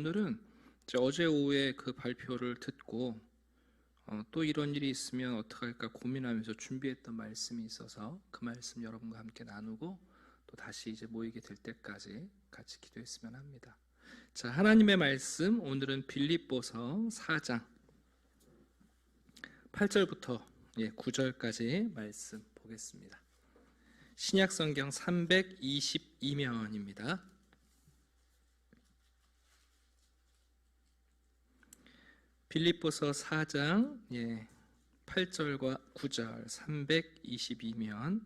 오늘은 이제 어제 오후에 그 발표를 듣고 또 이런 일이 있으면 어떡할까 고민하면서 준비했던 말씀이 있어서 그 말씀 여러분과 함께 나누고 또 다시 이제 모이게 될 때까지 같이 기도했으면 합니다. 자, 하나님의 말씀 오늘은 빌립보서 4장 8절부터 9절까지 말씀 보겠습니다. 신약 성경 322면입니다. 빌립보서 4장 8절과 9절 322면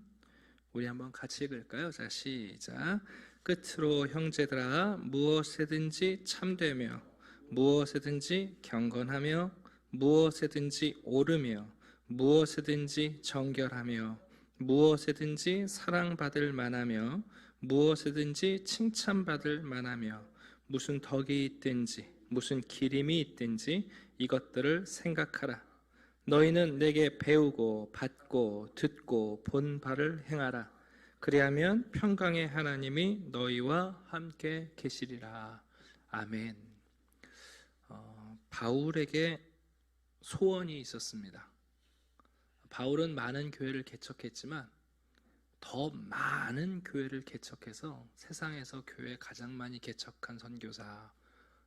우리 한번 같이 읽을까요? 자, 시작. 끝으로 형제들아 무엇이든지 참되며 무엇이든지 경건하며 무엇이든지 옳으며 무엇이든지 정결하며 무엇이든지 사랑받을 만하며 무엇이든지 칭찬받을 만하며 무슨 덕이 있든지 무슨 기림이 있든지 이것들을 생각하라. 너희는 내게 배우고 받고 듣고 본 바를 행하라. 그리하면 평강의 하나님이 너희와 함께 계시리라. 아멘. 바울에게 소원이 있었습니다. 바울은 많은 교회를 개척했지만 더 많은 교회를 개척해서 세상에서 교회 가장 많이 개척한 선교사,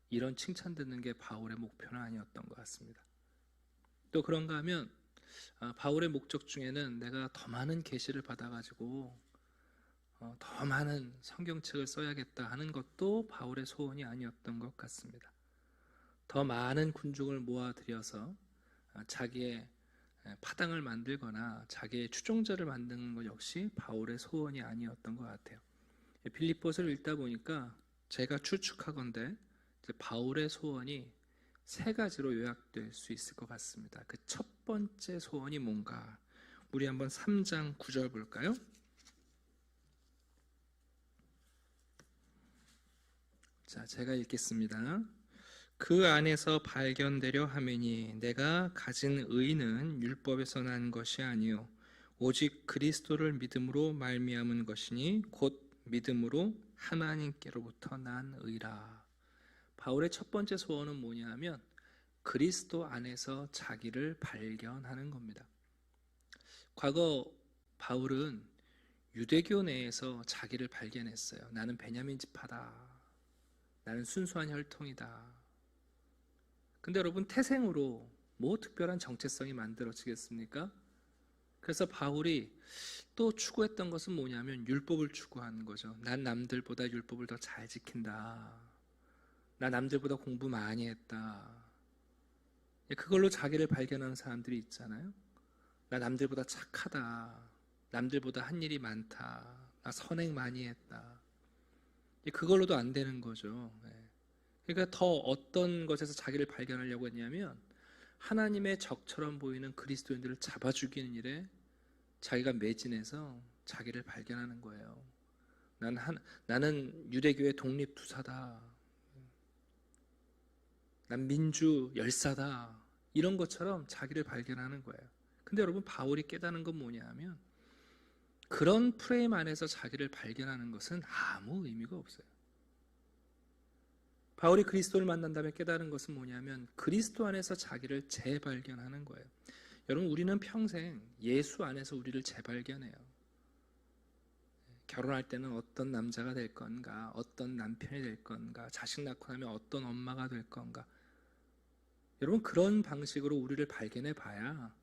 이런 칭찬 듣는 게 바울의 목표는 아니었던 것 같습니다. 또 그런가 하면 바울의 목적 중에는 내가 더 많은 계시를 받아가지고 더 많은 성경책을 써야겠다 하는 것도 바울의 소원이 아니었던 것 같습니다. 더 많은 군중을 모아들여서 자기의 파당을 만들거나 자기의 추종자를 만드는 것 역시 바울의 소원이 아니었던 것 같아요. 빌립보서를 읽다 보니까 제가 추측하건대 바울의 소원이 세 가지로 요약될 수 있을 것 같습니다. 그 첫 번째 소원이 뭔가? 우리 한번 3장 9절 볼까요? 자, 제가 읽겠습니다. 그 안에서 발견되려 하매니 내가 가진 의는 율법에서 난 것이 아니요 오직 그리스도를 믿음으로 말미암은 것이니 곧 믿음으로 하나님께로부터 난 의라. 바울의 첫 번째 소원은 뭐냐면 그리스도 안에서 자기를 발견하는 겁니다. 과거 바울은 유대교 내에서 자기를 발견했어요. 나는 베냐민 지파다. 나는 순수한 혈통이다. 근데 여러분, 태생으로 뭐 특별한 정체성이 만들어지겠습니까? 그래서 바울이 또 추구했던 것은 뭐냐면 율법을 추구하는 거죠. 난 남들보다 율법을 더 잘 지킨다. 나 남들보다 공부 많이 했다. 그걸로 자기를 발견하는 사람들이 있잖아요. 나 남들보다 착하다. 남들보다 한 일이 많다. 나 선행 많이 했다. 그걸로도 안 되는 거죠. 그러니까 더 어떤 것에서 자기를 발견하려고 했냐면 하나님의 적처럼 보이는 그리스도인들을 잡아 죽이는 일에 자기가 매진해서 자기를 발견하는 거예요. 나는 유대교의 독립투사다. 난 민주 열사다. 이런 것처럼 자기를 발견하는 거예요. 근데 여러분, 바울이 깨닫는 건 뭐냐면 그런 프레임 안에서 자기를 발견하는 것은 아무 의미가 없어요. 바울이 그리스도를 만난 다음에 깨달은 것은 뭐냐면 그리스도 안에서 자기를 재발견하는 거예요. 여러분, 우리는 평생 예수 안에서 우리를 재발견해요. 결혼할 때는 어떤 남자가 될 건가, 어떤 남편이 될 건가, 자식 낳고 나면 어떤 엄마가 될 건가. 여러분, 그런 방식으로 우리를 발견해 봐야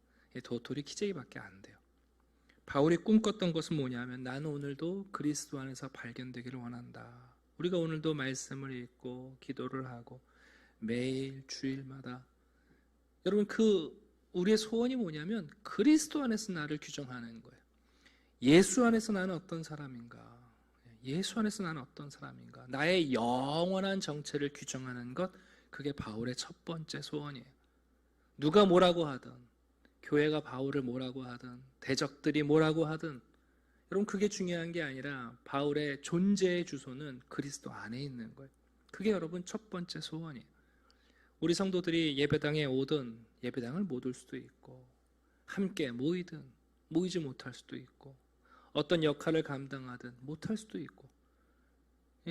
도토리 키재기밖에 안 돼요. 바울이 꿈꿨던 것은 뭐냐면 나는 오늘도 그리스도 안에서 발견되기를 원한다. 우리가 오늘도 말씀을 읽고 기도를 하고 매일 주일마다 여러분, 우리의 소원이 뭐냐면 그리스도 안에서 나를 규정하는 거예요. 예수 안에서 나는 어떤 사람인가? 예수 안에서 나는 어떤 사람인가? 나의 영원한 정체를 규정하는 것, 그게 바울의 첫 번째 소원이에요. 누가 뭐라고 하든, 교회가 바울을 뭐라고 하든, 대적들이 뭐라고 하든, 여러분, 그게 중요한 게 아니라 바울의 존재의 주소는 그리스도 안에 있는 거예요. 그게 여러분 첫 번째 소원이에요. 우리 성도들이 예배당에 오든 예배당을 못 올 수도 있고, 함께 모이든 모이지 못할 수도 있고, 어떤 역할을 감당하든 못할 수도 있고,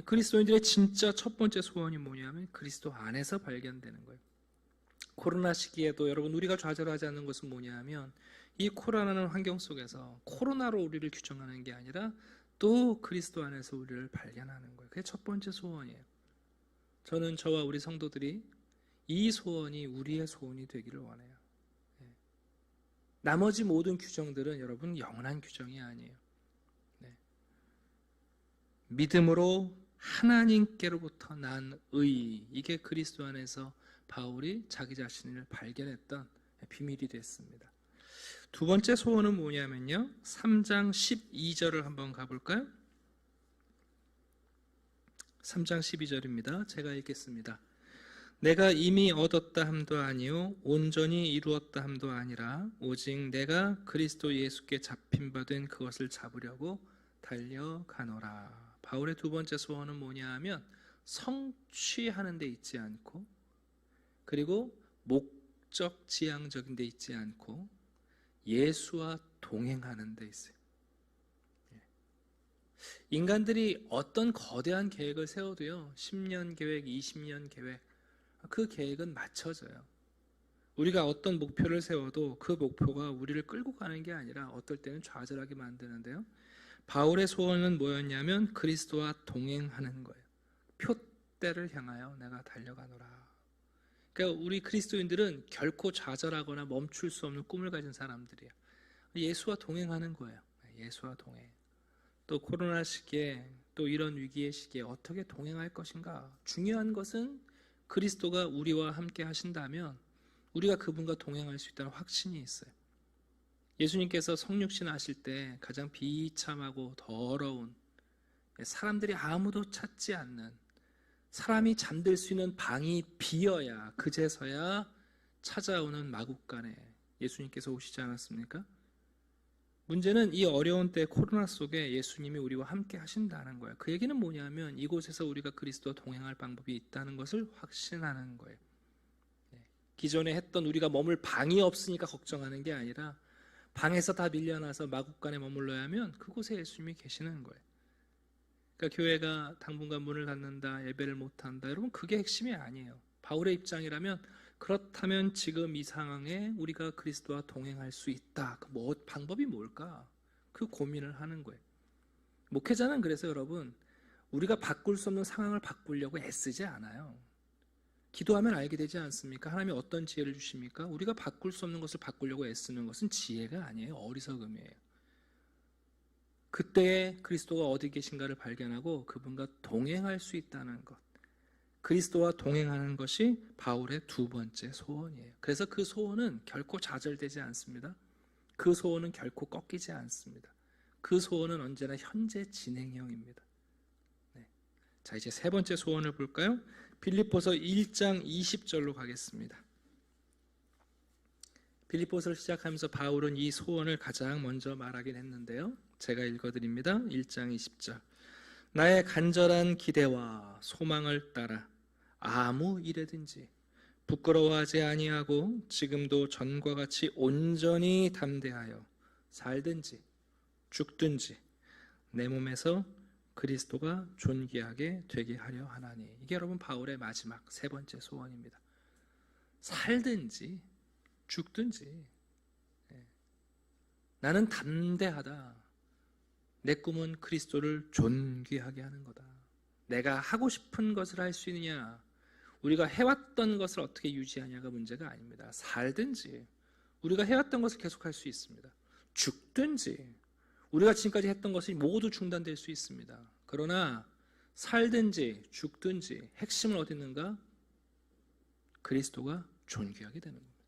그리스도인들의 진짜 첫 번째 소원이 뭐냐면 그리스도 안에서 발견되는 거예요. 코로나 시기에도 여러분 우리가 좌절하지 않는 것은 뭐냐면 이 코로나라는 환경 속에서 코로나로 우리를 규정하는 게 아니라 또 그리스도 안에서 우리를 발견하는 거예요. 그게 첫 번째 소원이에요. 저는 저와 우리 성도들이 이 소원이 우리의 소원이 되기를 원해요. 나머지 모든 규정들은 여러분 영원한 규정이 아니에요. 믿음으로 하나님께로부터 난 의, 이게 그리스도 안에서 바울이 자기 자신을 발견했던 비밀이 됐습니다. 두 번째 소원은 뭐냐면요, 3장 12절을 한번 가볼까요? 3장 12절입니다. 제가 읽겠습니다. 내가 이미 얻었다 함도 아니요 온전히 이루었다 함도 아니라 오직 내가 그리스도 예수께 잡힌 바 된 그것을 잡으려고 달려가노라. 바울의 두 번째 소원은 뭐냐 하면 성취하는 데 있지 않고, 그리고 목적 지향적인 데 있지 않고 예수와 동행하는 데 있어요. 인간들이 어떤 거대한 계획을 세워도요, 10년 계획, 20년 계획, 그 계획은 맞춰져요. 우리가 어떤 목표를 세워도 그 목표가 우리를 끌고 가는 게 아니라 어떨 때는 좌절하게 만드는데요, 바울의 소원은 뭐였냐면 그리스도와 동행하는 거예요. 표대를 향하여 내가 달려가노라. 그러니까 우리 그리스도인들은 결코 좌절하거나 멈출 수 없는 꿈을 가진 사람들이에요. 예수와 동행하는 거예요. 예수와 동행. 또 코로나 시기에, 또 이런 위기의 시기에 어떻게 동행할 것인가. 중요한 것은 그리스도가 우리와 함께 하신다면 우리가 그분과 동행할 수 있다는 확신이 있어요. 예수님께서 성육신 하실 때 가장 비참하고 더러운, 사람들이 아무도 찾지 않는, 사람이 잠들 수 있는 방이 비어야 그제서야 찾아오는 마국간에 예수님께서 오시지 않았습니까? 문제는 이 어려운 때 코로나 속에 예수님이 우리와 함께 하신다는 거예요. 그 얘기는 뭐냐면 이곳에서 우리가 그리스도와 동행할 방법이 있다는 것을 확신하는 거예요. 기존에 했던 우리가 머물 방이 없으니까 걱정하는 게 아니라 방에서 다 밀려나서 마국간에 머물러야 하면 그곳에 예수님이 계시는 거예요. 그러니까 교회가 당분간 문을 닫는다, 예배를 못한다, 여러분 그게 핵심이 아니에요. 바울의 입장이라면 그렇다면 지금 이 상황에 우리가 그리스도와 동행할 수 있다. 방법이 뭘까? 그 고민을 하는 거예요. 목회자는 그래서 여러분 우리가 바꿀 수 없는 상황을 바꾸려고 애쓰지 않아요. 기도하면 알게 되지 않습니까? 하나님이 어떤 지혜를 주십니까? 우리가 바꿀 수 없는 것을 바꾸려고 애쓰는 것은 지혜가 아니에요. 어리석음이에요. 그때에 그리스도가 어디 계신가를 발견하고 그분과 동행할 수 있다는 것, 그리스도와 동행하는 것이 바울의 두 번째 소원이에요. 그래서 그 소원은 결코 좌절되지 않습니다. 그 소원은 결코 꺾이지 않습니다. 그 소원은 언제나 현재 진행형입니다. 자, 이제 세 번째 소원을 볼까요? 빌립보서 1장 20절로 가겠습니다. 빌립보서를 시작하면서 바울은 이 소원을 가장 먼저 말하긴 했는데요, 제가 읽어드립니다. 1장 20절. 나의 간절한 기대와 소망을 따라 아무 일에든지 부끄러워하지 아니하고 지금도 전과 같이 온전히 담대하여 살든지 죽든지 내 몸에서 그리스도가 존귀하게 되게 하려 하나니. 이게 여러분 바울의 마지막 세 번째 소원입니다. 살든지 죽든지 나는 담대하다. 내 꿈은 그리스도를 존귀하게 하는 거다. 내가 하고 싶은 것을 할 수 있느냐, 우리가 해왔던 것을 어떻게 유지하냐가 문제가 아닙니다. 살든지 우리가 해왔던 것을 계속할 수 있습니다. 죽든지 우리가 지금까지 했던 것이 모두 중단될 수 있습니다. 그러나 살든지 죽든지 핵심은 어디 있는가? 그리스도가 존귀하게 되는 겁니다.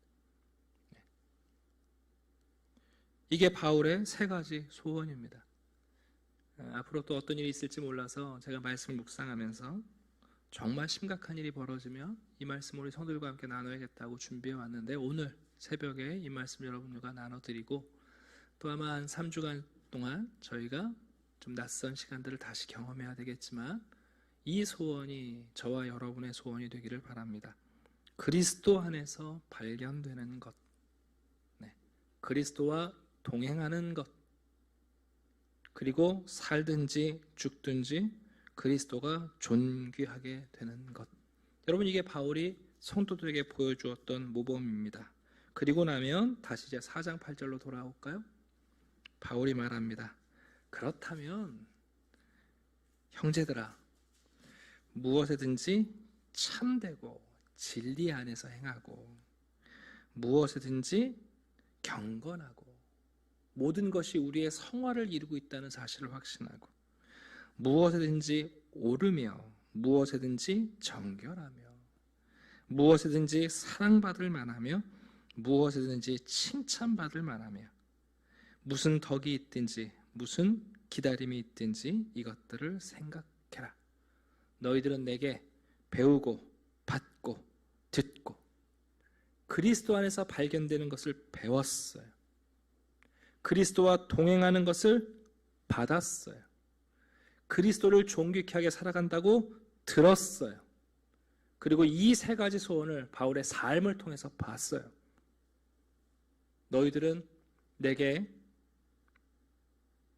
이게 바울의 세 가지 소원입니다. 앞으로 또 어떤 일이 있을지 몰라서 제가 말씀을 묵상하면서 정말 심각한 일이 벌어지면 이 말씀을 우리 성도들과 함께 나눠야겠다고 준비해 왔는데, 오늘 새벽에 이 말씀 여러분들과 나눠드리고 또 아마 한 3주간 동안 저희가 좀 낯선 시간들을 다시 경험해야 되겠지만 이 소원이 저와 여러분의 소원이 되기를 바랍니다. 그리스도 안에서 발견되는 것, 그리스도와 동행하는 것, 그리고 살든지 죽든지 그리스도가 존귀하게 되는 것. 여러분, 이게 바울이 성도들에게 보여주었던 모범입니다. 그리고 나면 다시 이제 4장 8절로 돌아올까요? 바울이 말합니다. 그렇다면 형제들아, 무엇이든지 참되고 진리 안에서 행하고, 무엇이든지 경건하고, 모든 것이 우리의 성화를 이루고 있다는 사실을 확신하고, 무엇이든지 옳으며, 무엇이든지 정결하며, 무엇이든지 사랑받을 만하며, 무엇이든지 칭찬받을 만하며, 무슨 덕이 있든지 무슨 기다림이 있든지 이것들을 생각해라. 너희들은 내게 배우고 받고 듣고 그리스도 안에서 발견되는 것을 배웠어요. 그리스도와 동행하는 것을 받았어요. 그리스도를 존귀케 하게 살아간다고 들었어요. 그리고 이 세 가지 소원을 바울의 삶을 통해서 봤어요. 너희들은 내게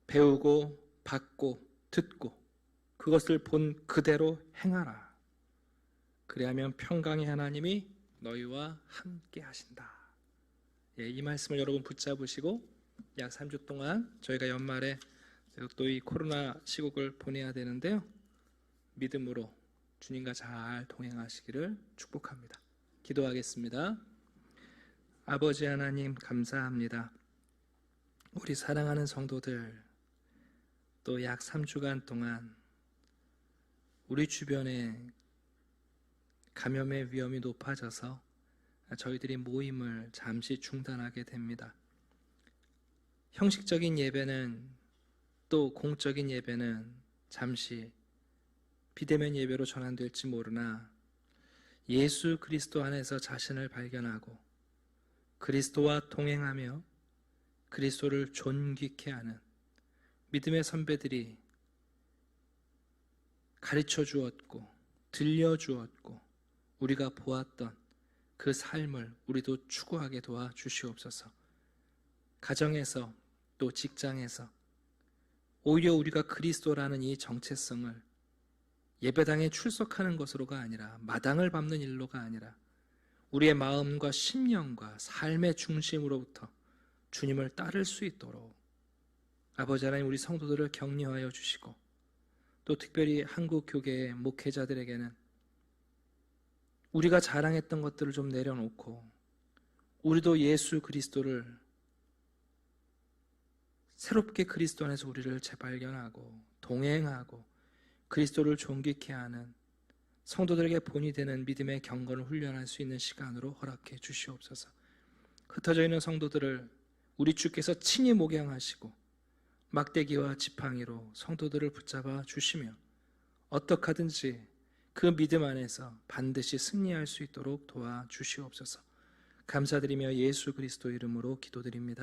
배우고 받고 듣고 그것을 본 그대로 행하라. 그리하면 평강의 하나님이 너희와 함께 하신다. 이 말씀을 여러분 붙잡으시고 약 3주 동안 저희가 연말에 또 이 코로나 시국을 보내야 되는데요, 믿음으로 주님과 잘 동행하시기를 축복합니다. 기도하겠습니다. 아버지 하나님, 감사합니다. 우리 사랑하는 성도들, 또 약 3주간 동안 우리 주변에 감염의 위험이 높아져서 저희들이 모임을 잠시 중단하게 됩니다. 형식적인 예배는, 또 공적인 예배는 잠시 비대면 예배로 전환될지 모르나 예수 그리스도 안에서 자신을 발견하고 그리스도와 동행하며 그리스도를 존귀케 하는 믿음의 선배들이 가르쳐 주었고 들려 주었고 우리가 보았던 그 삶을 우리도 추구하게 도와주시옵소서. 가정에서 또 직장에서 오히려 우리가 그리스도라는 이 정체성을 예배당에 출석하는 것으로가 아니라, 마당을 밟는 일로가 아니라 우리의 마음과 심령과 삶의 중심으로부터 주님을 따를 수 있도록 아버지 하나님, 우리 성도들을 격려하여 주시고, 또 특별히 한국 교계의 목회자들에게는 우리가 자랑했던 것들을 좀 내려놓고 우리도 예수 그리스도를 새롭게 그리스도 안에서 우리를 재발견하고 동행하고 그리스도를 존귀케 하는 성도들에게 본이 되는 믿음의 경건을 훈련할 수 있는 시간으로 허락해 주시옵소서. 흩어져 있는 성도들을 우리 주께서 친히 목양하시고 막대기와 지팡이로 성도들을 붙잡아 주시며 어떻게 하든지 그 믿음 안에서 반드시 승리할 수 있도록 도와주시옵소서. 감사드리며 예수 그리스도 이름으로 기도드립니다.